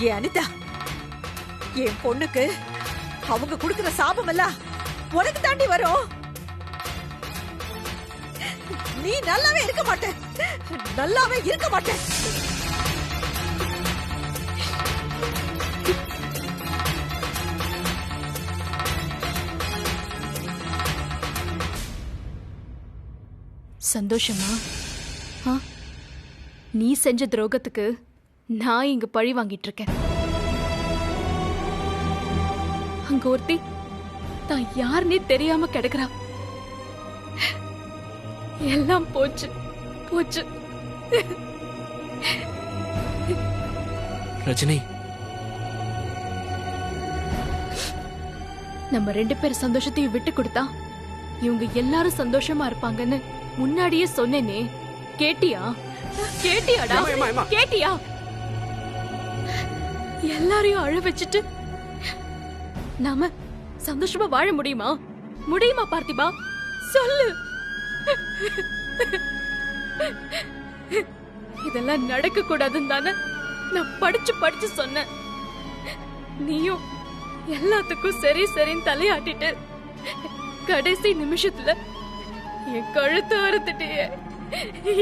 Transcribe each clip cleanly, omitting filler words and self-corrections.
ஏ அனிதா, என் பொண்ணுக்கு அவங்க குடுக்கிற சாபம் எல்லாம் உனக்கு தாண்டி வரும். நீ நல்லாவே இருக்க மாட்ட, நல்லாவே இருக்க மாட்ட. சந்தோஷமா? நீ செஞ்ச துரோகத்துக்கு நான் இங்க பழி வாங்கிட்டு இருக்கேன். அங்க ஒருத்தி தான் யாருன்னே தெரியாம கிடக்குறா. எல்லாம் போச்சு போச்சு. ரஜினி, நம்ம 2 பேர் சந்தோஷத்தையும் விட்டு கொடுத்தா இவங்க எல்லாரும் சந்தோஷமா இருப்பாங்கன்னு முன்னாடியே சொன்னேனே. கேட்டியா? கேட்டியாடா? கேட்டியா? எல்லாரையும் அழ வச்சுட்டு நாம சந்தோஷமா வாழ முடியுமா? முடியுமா பார்த்திபா? சொல்லு. இதெல்லாம் நடக்க கூடாதுன்னு தானே நான் படிச்சு படிச்சு சொன்னேன். நீயும் எல்லாத்துக்கும் சரி சரின்னு தலையாட்டிட்டு கடைசி நிமிஷத்துல என் கழுத்து அறுத்துட்டியே.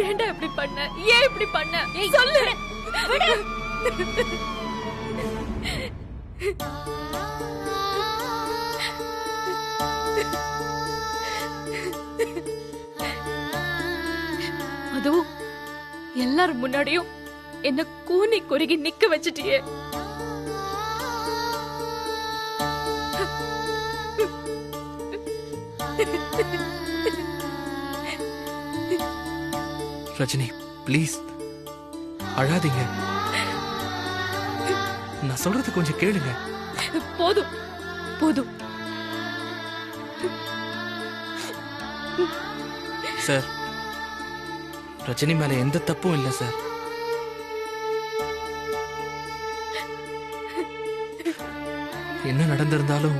ஏன்டா இப்படி பண்ண? ஏன் இப்படி பண்ண? சொல்லு. அதுவும் எல்லாரும் முன்னாடியும் என்ன கூனி குறுகி நிக்க வச்சிட்டியே. ரஜினி ப்ளீஸ் அழாதீங்க. நான் சொல்றது கொஞ்சம் கேளுங்க. போதும் போதும். சார், ரஜினி மேல எந்த தப்பும் இல்லை சார். என்ன நடந்திருந்தாலும்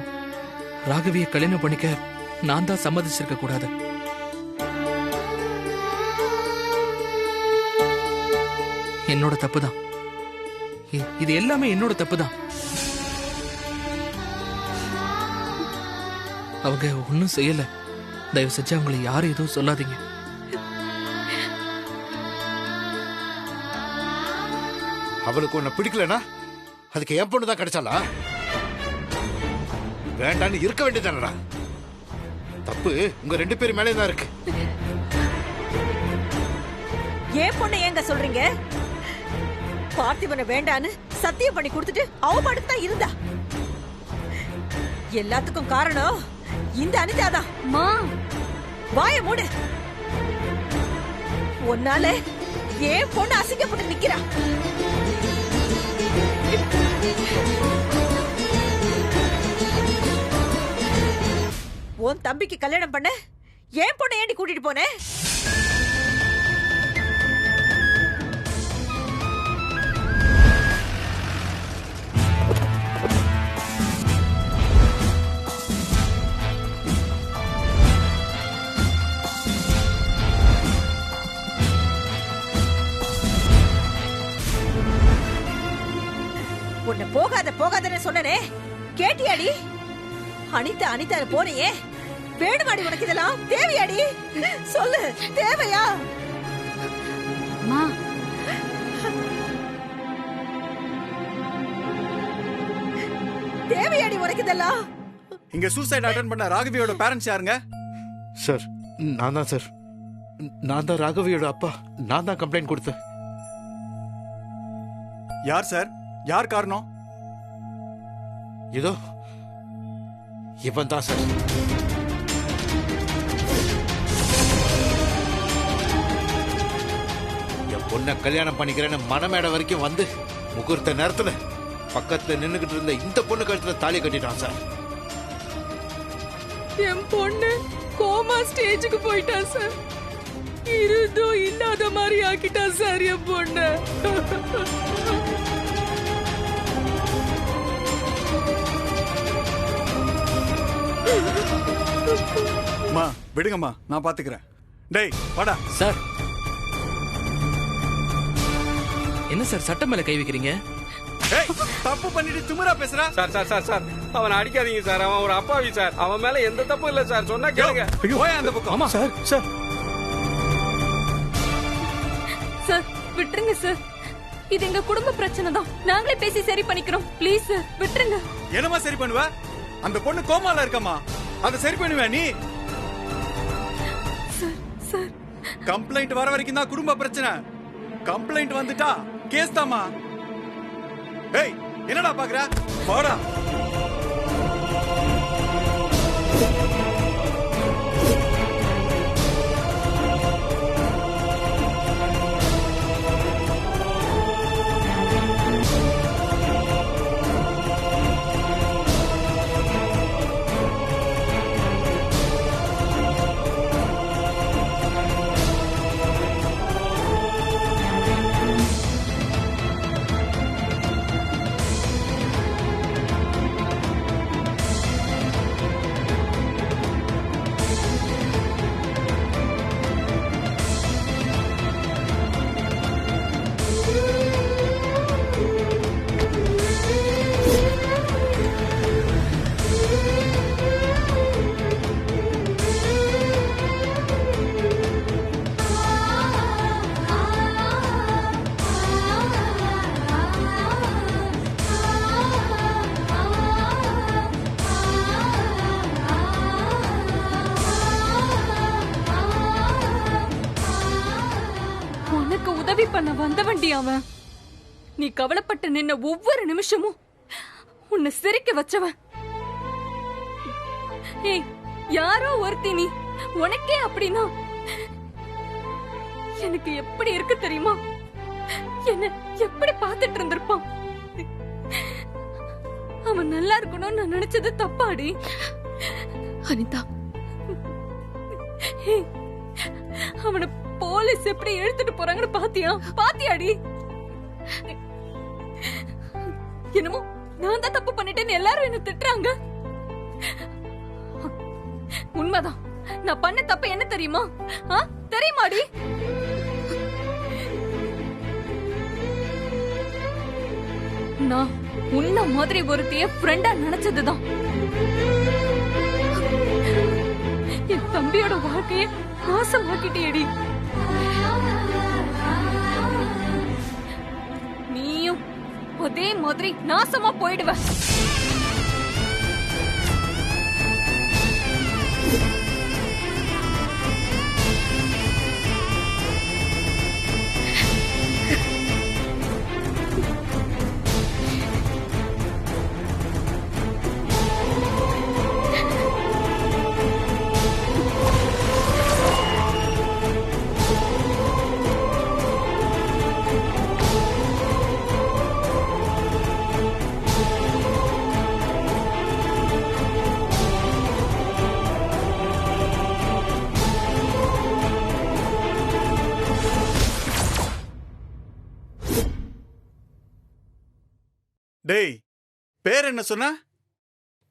ராகவியை கல்யாணம் பண்ணிக்க நான் தான் சம்மதிச்சிருக்க கூடாது. என்னோட தப்பு தான். இது எல்லாமே என்னோட தப்பு தான். அவங்க ஒன்னும் செய்யல. தயவு செஞ்சு அவங்களை யாரும் எதுவும் சொல்லாதீங்க. அவளுக்கு உன்னை பிடிக்கலனா அதுக்கு என் பொண்ணு தான் கிடைச்சாலா? வேண்டான்னு இருக்க வேண்டியதானடா. தப்பு உங்க 2 பேர் மேலே தான் இருக்கு. ஏன் பொண்ணு ஏங்க சொல்றீங்க? பார்த்திபனை வேண்டான்னு சத்தியம் பண்ணி கொடுத்துட்டு அவ பாட்டுக்கு தான் இருந்தா. எல்லாத்துக்கும் காரணம் இந்த அனிதாதான். வாய மூடு. உன்னால ஏன் பொண்ணு அசிங்கப்பட்டு நிக்கிறா. உன் தம்பிக்கு கல்யாணம் பண்ண ஏன் பொண்ணை ஏண்டி கூட்டிட்டு போன? உன்னை போகாத போகாதன்னு சொன்னனே, கேட்டியாடி? அனிதா அனிதா போறியே, வேணுமாடி உனக்கு இதெல்லாம்? தேவையாடி? சொல்லு, தேவையா? தேவையாடி உனக்கு இதெல்லாம்? இங்க சூசைட் அட்டெண்ட் பண்ண ராகவியோட பேரண்ட்ஸ் யாருங்க? சார், நான் தான் சார். நான் தான் ராகவியோட அப்பா. நான் தான் கம்ப்ளைண்ட் கொடுத்தேன். யார் சார்? யார் காரணம்? இதோ இவன் தான் சார். என் பொண்ணை கல்யாணம் பண்ணிக்கிறேன்னு மனமேடை வரைக்கும் வந்து முகூர்த்த நேரத்துல பக்கத்துல நின்னுகிட்டு இருந்த இந்த பொண்ணு கழுத்துல தாலி கட்டிட்டான் சார். என் பொண்ணு கோமா ஸ்டேஜுக்கு போயிட்டா சார். இருந்தும் இல்லாத மாதிரி ஆக்கிட்டா சார் என் பொண்ணு. அம்மா விடுங்கம்மா, நான் பாத்துக்கிறேன். டேய் வாடா. சார், என்ன சார் சட்டம் மேல கை வைக்கிறீங்க? ஏய், தப்பு பண்ணிட்டு திமிரா பேசுற. சார் சார் சார் சார் அவனை அடிக்காதீங்க சார். அவன் ஒரு அப்பாவி சார். அவன் மேல எந்த தப்பும் இல்ல சார். சொன்னா கேளுங்க. போய் அந்த பக்கம். ஆமா சார் சார் சார் விட்டுருங்க சார். இது எங்க குடும்ப பிரச்சனை தான். நாங்களே பேசி சரி பண்ணிக்கிறோம். ப்ளீஸ் சார் விட்டுருங்க. என்னமா சரி பண்ணுவ? அந்த பொண்ணு கோமால இருக்கமா, அதை சரி பண்ணுவ நீ? சார் சார் கம்ப்ளைண்ட் வர வரைக்கும் தான் குடும்ப பிரச்சனை. கம்ப்ளைண்ட் வந்துட்டா கேஸ் தாமா. ஏய், என்னடா பாக்குற? போடா. உதவி பண்ண வந்தவண்டி அவன். நீ கவலைப்பட்டு நின்ன ஒவ்வொரு நிமிஷமும் உன்னை சிரிக்க வச்சவன். ஏய், யாரோ ஒருத்தி நீ. உனக்கே அப்படின்னா எனக்கு எப்படி இருக்கு தெரியுமா? என்ன எப்படி பார்த்துட்டு இருந்திருப்பான்? அவன் நல்லா இருக்கணும்னு நான் நினைச்சது தப்பாடி அனிதா. ஏய், அவனை போலீஸ் எப்படி எடுத்துட்டு போறாங்கன்னு பாத்தியாடி? என்னமோ நான் தான் தப்பு பண்ணிட்டேன்னு எல்லாரும் என்ன திட்டுறாங்க. உண்மைதான். நான் பண்ண தப்பு என்ன தெரியுமா? தெரியுமாடி? நான் உன்ன மாதிரி ஒருத்தைய ஃப்ரெண்டா நினைச்சதுதான். என் தம்பியோட வாழ்க்கைய நாசமாக்கிட்டேடி. நீயும் அதே மாதிரி நாசமா போயிடுவ. டேய், பேர் என்ன சொன்ன?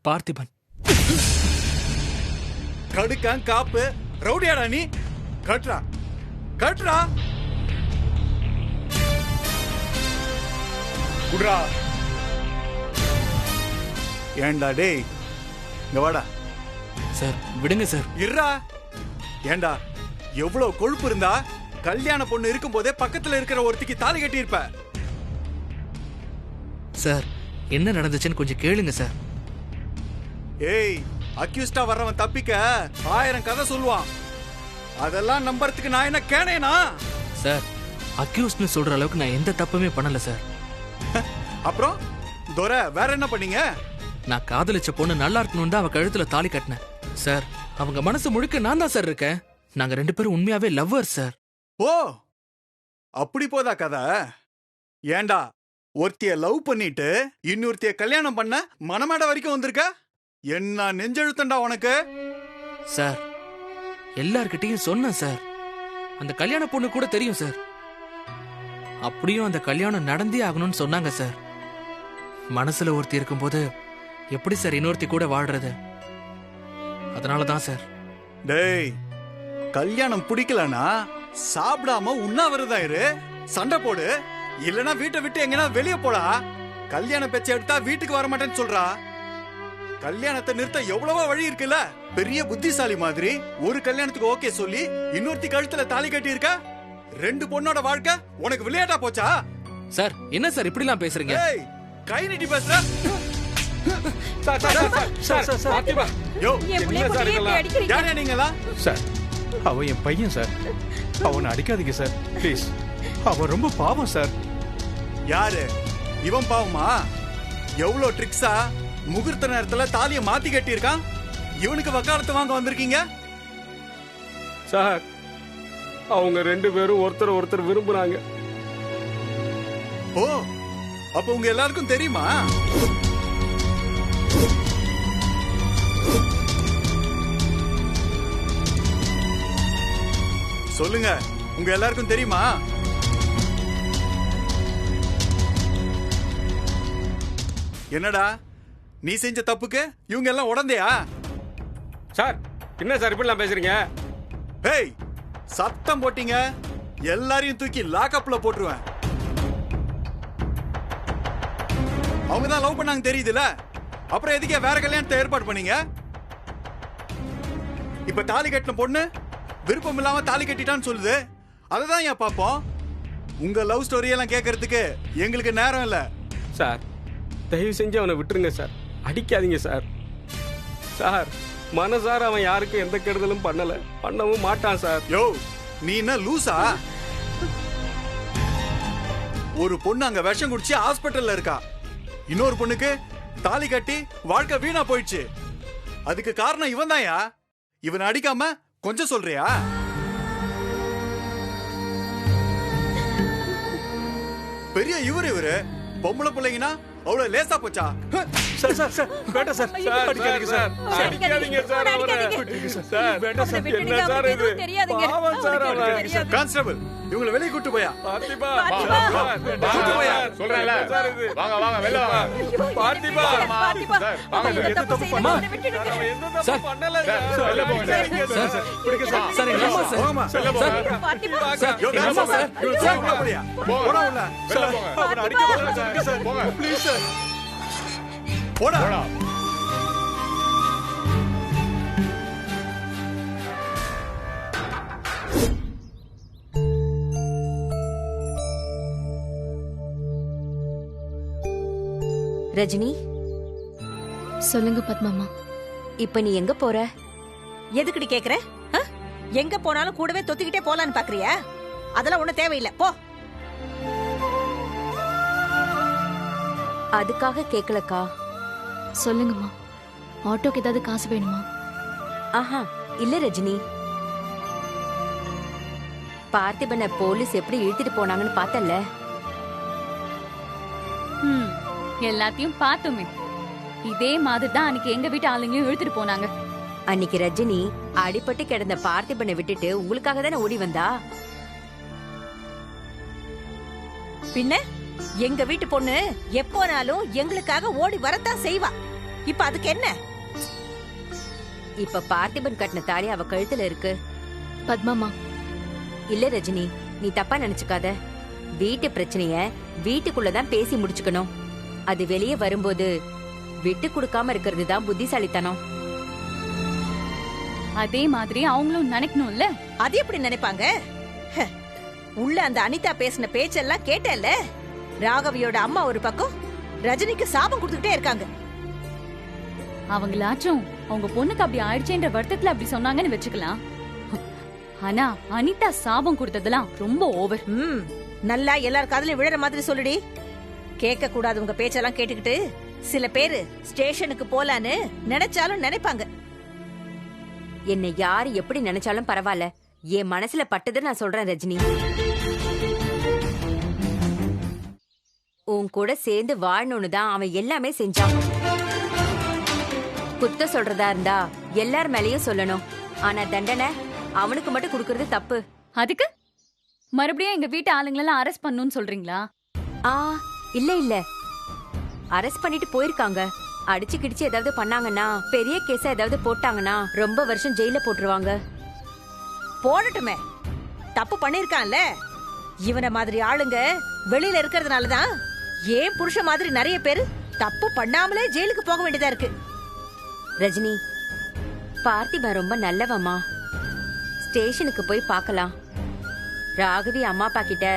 பார்த்திபன். கடுக்கான் காப்பு ரவுடியாடா நீ? கட்ரா கட்ரா குட்ரா. ஏண்டா டேய், இங்க வாடா. சார் விடுங்க சார். இருடா. ஏண்டா, எவ்வளவு கொழுப்பு இருந்தா கல்யாண பொண்ணு இருக்கும் போதே பக்கத்துல இருக்கிற ஒருத்திக்கு தாலி கட்டி இருப்ப. சார் என்ன நடந்துச்சுன்னு கொஞ்சம் கேளுங்க சார். ஏய், அக்யூஸ்டா வர்றவன் தப்பிக்க 1000 கதை சொல்லுவான். அதெல்லாம் நம்பறதுக்கு நான் என்ன கேனேனா? சார் அக்யூஸ்ட்னு சொல்ற அளவுக்கு நான் எந்த தப்புமே பண்ணல சார். அப்புறம் துரை வேற என்ன பண்ணீங்க? நான் காதலிச்ச பொண்ணு நல்லா இருக்கணும் தான் அவ கழுத்துல தாலி கட்டினேன் சார். அவங்க மனசு முழுக்க நான் தான் சார் இருக்கேன். நாங்க 2 பேரும் உண்மையாவே லவ்வர் சார். ஓ, அப்படி போதா கதை? ஏண்டா, ஒருத்திய லவ் பண்ணிட்டு இன்னொருத்திய கல்யாணம் பண்ண மணமேடை வரைக்கும் வந்திருக்க? என்ன நெஞ்செழுத்தண்டா உனக்கு? சார் எல்லார்கிட்டையும் சொன்னேன் சார். அந்த கல்யாண பொண்ணு கூட தெரியும் சார். அப்படியும் அந்த கல்யாணம் நடந்தே ஆகணும்னு சொன்னாங்க சார். மனசுல ஒருத்தி இருக்கும்போது எப்படி சார் இன்னொருத்தி கூட வாழ்றது? அதனாலதான் சார். டேய், கல்யாணம் பிடிக்கலனா சாப்பிடாம உண்ணாவிரதம் இரு, சண்டை போடு, இல்லனா வீட்டை விட்டு எங்கன்னா வெளியே போடா. கல்யாண பேச்ச எடுத்தா வீட்டுக்கு வர மாட்டேன்னு சொல்றா. கல்யாணத்தை நிறுத்த எவ்வளவோ வழி இருக்குல்ல. பெரிய புத்திசாலி மாதிரி ஒரு கல்யாணத்துக்கு ஓகே சொல்லி இன்னொருத்தி கழுத்துல தாலி கட்டி இருக்க. 2 பொண்ணோட வாழ்க்கை உனக்கு விளையாட்டா போச்சா? சார் என்ன சார் இப்படிலாம் பேசுறீங்க? ஏய், கை நீட்டி பேசுற. பாத்திமா யோ, என் புள்ளைய என்ன சார் போட்டு இதெல்லாம்? அடிக்கிறீங்க. யாரா நீங்களா? சார் அவன் என் பையன் சார். அவனை அடிக்காதீங்க சார் ப்ளீஸ். அவன் ரொம்ப பாவம் சார். யாரு இவன்? பாவமா? எவ்வளவு ட்ரிக்ஸா முகூர்த்த நேரத்துல தாலிய மாத்தி கட்டி இருக்கான். இவனுக்கு வக்காலத்து வாங்க வந்திருக்கீங்க? சார் அவங்க 2 பேரும் ஒருத்தர் விரும்புறாங்க. ஓ, அப்ப உங்க எல்லாருக்கும் தெரியுமா? சொல்லுங்க, உங்க எல்லாருக்கும் தெரியுமா? என்னடா நீ செஞ்ச தப்புக்கு இவங்க எல்லாம் உடந்தையா? சார் என்ன சார் இப்படிலாம் பேசுறீங்க? ஹேய், சத்தம் போட்டீங்க எல்லாரையும் தூக்கி லாக்அப்ல போட்டுருவேன். அவங்க தான் லவ் பண்ணாங்க தெரியுதுல, அப்புறம் எதுக்கே வேற கல்யாணத்தை ஏற்பாடு பண்ணீங்க? இப்ப தாலி கட்டின பொண்ணு விருப்பம் இல்லாம தாலி கட்டிட்டான்னு சொல்லுது. அததான் ஏன் பாப்போம். உங்க லவ் ஸ்டோரி எல்லாம் கேட்கறதுக்கு எங்களுக்கு நேரம் இல்ல. சார் தயவு செஞ்சு அவனை விட்டுருங்க சார். அடிக்காதீங்க சார். சார் மனசார அவன் யாருக்கும் எந்த கெடுதலும் பண்ணவும் மாட்டான் சார். யோ, நீ என்ன லூசா? ஒரு பொண்ணு அங்க விஷம் குடிச்சு ஹாஸ்பிட்டல்ல இருக்கா. இன்னொரு பொண்ணுக்கு தாலி கட்டி வாழ்க்கை வீணா போயிடுச்சு. அதுக்கு காரணம் இவன் தான்யா. இவனை அடிக்காம கொஞ்சம் சொல்றியா? பெரிய இவரு பொம்பளை பிள்ளைங்கன்னா அவ்வளவு லேசா போச்சா? சார் சார் சார் வேண்டாம் சார். சார் அடிக்காதீங்க சார். அடிக்காதீங்க சார். சார் வேண்டாம் சார். என்ன சார் இது? பாவம் சார் அவன். கான்ஸ்டபிள், இவங்களை வெளியே கூட்டு போயா. பாத்திமா கூட்டு போயா. சொல்றேன்ல. சார் இது வாங்க வெளில வாங்க. பாத்திமா சார் வாங்க அவன் எந்த தப்பு பண்ணல சார். வெளில போங்க சார். சார் எங்க அம்மா சார். போமா. சார் யோ, எங்க அம்மா சார். உள்ள போயா. போடா உள்ள. வெளில போங்க. அவனை அடிக்க வேண்டாம் சார். சார் போங்க. Please sir. போடா. போடா. ரஜினி, சொல்லுங்க பத்மாமா. இப்ப நீ எங்க போற? எதுக்குடி கேக்குற? எங்க போனாலும் கூடவே தொத்திக்கிட்டே போலான்னு பாக்குறியா? அதெல்லாம் ஒண்ணு தேவையில்லை, போ. அதுக்காக கேக்கலக்கா. சொல்லுங்கம்மா, ஆட்டோக்கு ஏதாவது காசு வேணுமா? ஆஹா இல்ல ரஜினி. பார்த்திபனை போலீஸ் எப்படி இழுத்துட்டு போனாங்கன்னு பார்த்தல. எல்லாத்தையும் பார்த்தோமே. இதே மாதிரி தான் அன்னைக்கு எங்க வீட்டு ஆளுங்களையும் இழுத்துட்டு போனாங்க. அன்னைக்கு ரஜினி அடிபட்டு கிடந்த பார்த்திபனை விட்டுட்டு உங்களுக்காக தானே ஓடி வந்தா. பின்ன எங்க வீட்டு பொண்ணு எப்போனாலும் எங்களுக்காக ஓடி வரத்தான் செய்வா. இப்ப அதுக்கு என்ன? இப்ப பார்த்திபன் கட்டின தாலி அவ கழுத்துல இருக்கு. பத்மாமா, இல்ல ரஜினி, நீ தப்பா நினைச்சுக்காத. வீட்டு பிரச்சனைய வீட்டுக்குள்ளதான் பேசி முடிச்சுக்கணும். அது வெளியே வரும்போது விட்டு கொடுக்காம இருக்கிறது தான் புத்திசாலித்தனம். அதே மாதிரி அவங்களும் நினைக்கணும்ல. அது எப்படி நினைப்பாங்க? உள்ள அந்த அனிதா பேசின பேச்செல்லாம் கேட்டல. ராகவியோட அம்மா ஒரு பக்கம் ரஜினிக்கு சாபம் கொடுத்துக்கிட்டே இருக்காங்க. அவங்களாச்சும் அவங்க பொண்ணுக்கு அப்படி ஆயிடுச்சேன்ற வருத்தத்துல அப்படி சொன்னாங்கன்னு வச்சுக்கலாம். ஆனா அனிதா சாபம் கொடுத்ததெல்லாம் ரொம்ப ஓவர். நல்லா எல்லார் காதுலயும் விழற மாதிரி சொல்லுடி. கேட்க கூடாது உங்க பேச்செல்லாம் கேட்டுக்கிட்டு சில பேரு ஸ்டேஷனுக்கு போலான்னு நினைச்சாலும் நினைப்பாங்க. என்னை யாரு எப்படி நினைச்சாலும் பரவாயில்ல, என் மனசுல பட்டது நான் சொல்றேன் ரஜினி. உன் கூட சேர்ந்து வாழணும்னு தான் அவன் எல்லாமே செஞ்சான். குத்த சொல்றதா இருந்தா எல்லார் மேலயும் சொல்லணும். ஆனா தண்டனை அவனுக்கு மட்டும் கொடுக்கறது தப்பு. அதுக்கு மறுபடியும் எங்க வீட்டு ஆளுங்களெல்லாம் அரெஸ்ட் பண்ணணும்னு சொல்றீங்களா? இல்ல இல்ல, அரெஸ்ட் பண்ணிட்டு போயிருக்காங்க. அடிச்சு கிடிச்சு ஏதாவது பண்ணாங்கன்னா, பெரிய கேஸ ஏதாவது போட்டாங்கன்னா ரொம்ப வருஷம் ஜெயில போட்டுருவாங்க. போடட்டுமே, தப்பு பண்ணிருக்கான்ல. இவன மாதிரி ஆளுங்க வெளியில இருக்கிறதுனாலதான் ஏன் புருஷ மாதிரி நிறைய பேரு தப்பு பண்ணாமலே ஜெயிலுக்கு போக வேண்டியதா இருக்கு. ரஜினி, பார்த்திபன் ரொம்ப நல்லவம்மா. ஸ்டேஷனுக்கு போய் பார்க்கலாம். ராகவி அம்மா அப்பா கிட்ட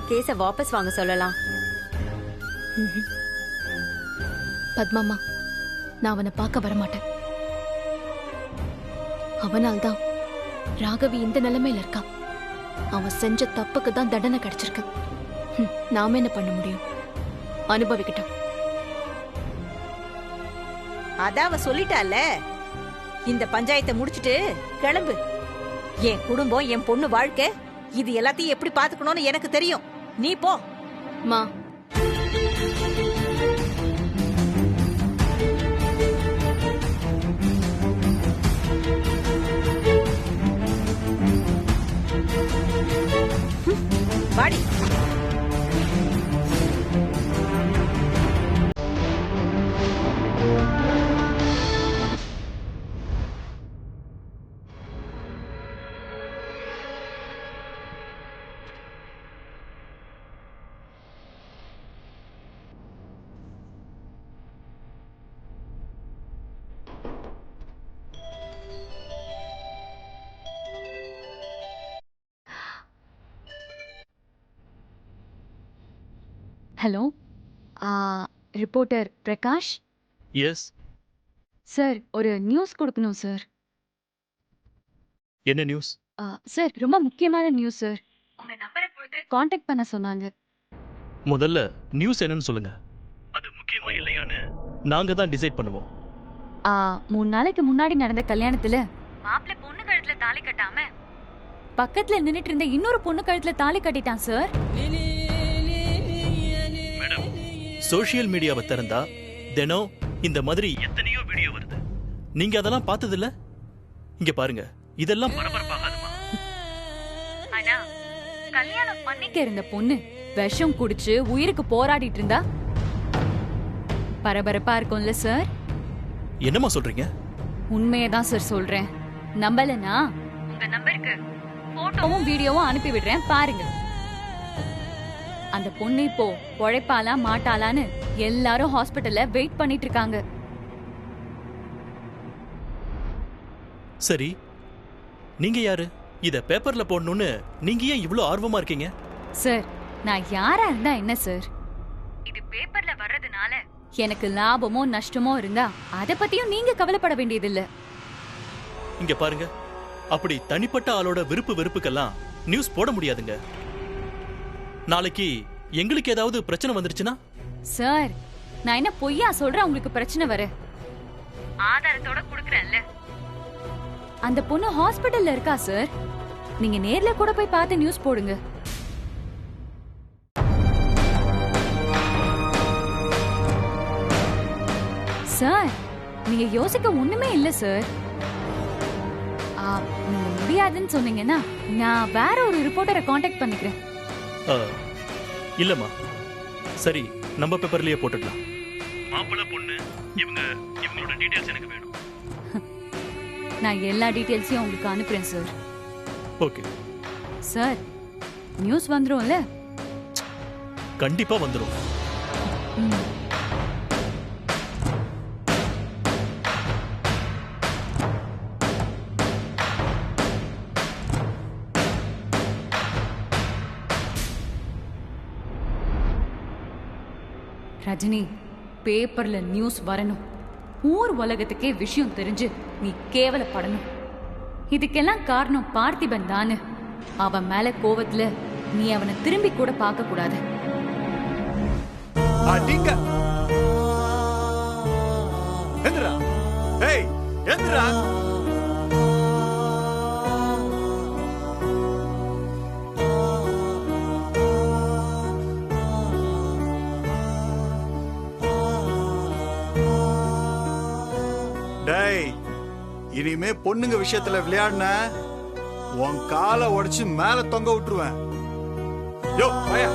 கேஸ வாபஸ் வாங்க சொல்லலாம். பத்மாமா, நான் அவனை பார்க்க வரமாட்டேன். அவனால்தான் ராகவி இந்த நிலைமையில இருக்கான். அவன் செஞ்ச தப்புக்கு தான் தண்டனை கிடைச்சிருக்கு. நாம என்ன பண்ண முடியும்? அனுபவிக்கட்டும். அதான் அவ சொல்லிட்டால, இந்த பஞ்சாயத்தை முடிச்சிட்டு கிளம்பு. என் குடும்பம், என் பொண்ணு வாழ்க்கை, இது எல்லாத்தையும் எப்படி பாத்துக்கணும்னு எனக்கு தெரியும். நீ போ. மா, வாடி. Hello, reporter Prakash. Yes. Sir, ஒரு நியூஸ் கொடுக்கணும் சார். என்ன நியூஸ்? சார், ரொம்ப முக்கியமான நியூஸ் சார். உங்க நம்பரை கொடுத்து காண்டாக்ட் பண்ண சொன்னாங்க. முதல்ல நியூஸ் என்னன்னு சொல்லுங்க. அது முக்கியமா இல்லையான்னு நாங்க தான் டிசைட் பண்ணுவோம். 3 நாளைக்கு முன்னாடி நடந்த கல்யாணத்துல மாப்பிள்ளை பொண்ணு கழுத்துல தாலி கட்டாம பக்கத்துல நின்னுட்டு இருந்த இன்னொரு பொண்ணு கழுத்துல தாலி கட்டிட்டான் சார். சோஷியல் மீடியாவை திறந்தா தினம் இந்த மாதிரி எத்தனையோ வீடியோ வருது. நீங்க அதெல்லாம் பார்த்தது இல்ல? இங்க பாருங்க, இதெல்லாம் பரபரப்பாகாதுமா. ஆனா கல்யாணம் பண்ணிக்க இருந்த பொண்ணு விஷம் குடிச்சு உயிருக்கு போராடிட்டு இருந்தா பரபரப்பா இருக்கும்ல சார்? என்னமா சொல்றீங்க? உண்மையதான் சார் சொல்றேன். நம்பலனா உங்க நம்பருக்கு போட்டோவும் வீடியோவும் அனுப்பி விடுறேன், பாருங்க. அந்த பொண்ணு இப்போ பொழைப்பாலா மாட்டாளான்னு எல்லாரும் ஹாஸ்பிடல்ல வெயிட் பண்ணிட்டு இருக்காங்க. சரி, நீங்க யாரு? இத பேப்பர்ல போடணும்னு நீங்க ஏன் இவ்ளோ ஆர்வமா இருக்கீங்க? சார், நான் யாரா இருந்தா என்ன சார்? இது பேப்பர்ல வர்றதுனால எனக்கு லாபமோ நஷ்டமோ இருந்தா அத பத்தியும் நீங்க கவலைப்பட வேண்டியதில்லை. இங்க பாருங்க, அப்படி தனிப்பட்ட ஆளோட விருப்பு வெறுப்புக்கெல்லாம் நியூஸ் போட முடியாதுங்க. நாளைக்கு எங்களுக்கு ஏதாவது பிரச்சனை வந்துருச்சுன்னா? சார், நான் என்ன பொய்யா சொல்றேன் உங்களுக்கு பிரச்சனை வர? ஆதாரத்தோட குடுக்கறேன்ல. அந்த பொண்ணு ஹாஸ்பிடல்ல இருக்கா சார். நீங்க நேர்ல கூட போய் பார்த்து நியூஸ் போடுங்க. சார், நீங்க யோசிக்க ஒண்ணுமே இல்ல சார். நீங்க முடியாதுன்னு சொன்னீங்கன்னா நான் வேற ஒரு ரிப்போர்ட்டரை காண்டாக்ட் பண்ணிக்கிறேன். இல்லம்மா, சரி, நம்ம பேப்பர்லயே போட்டுடலாம். மாப்பிள்ளை பொண்ணு இவங்களோட டீடைல்ஸ் எனக்கு வேணும். நான் எல்லா டீடைல்ஸையும் உங்களுக்கு அனுப்புறேன் சார். ஓகே சார், நியூஸ் வந்துரும்ல? கண்டிப்பா வந்துரும். ரஜினி, பேப்பர்ல நியூஸ் வரணும். ஊர் உலகத்துக்கே விஷயம் தெரிஞ்சு நீ கேவலப்படணும். இதுக்கெல்லாம் காரணம் பார்த்திபன் தானு. அவன் மேல கோவத்துல நீ அவனை திரும்பி கூட பார்க்க கூடாது. இனிமே பொண்ணுங்க விஷயத்துல விளையாடுன உன் காலை உடைச்சு மேல தொங்க விட்டுருவேன். யோ பயா,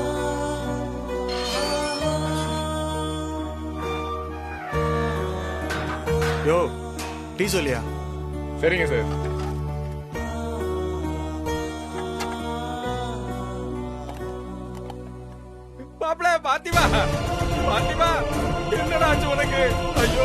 யோ டீ சொல்லியா? சரிங்க சார். மாப்பிள்ள பார்த்திபா, பாத்திமா என்னடா ஆச்சு உனக்கு? ஐயோ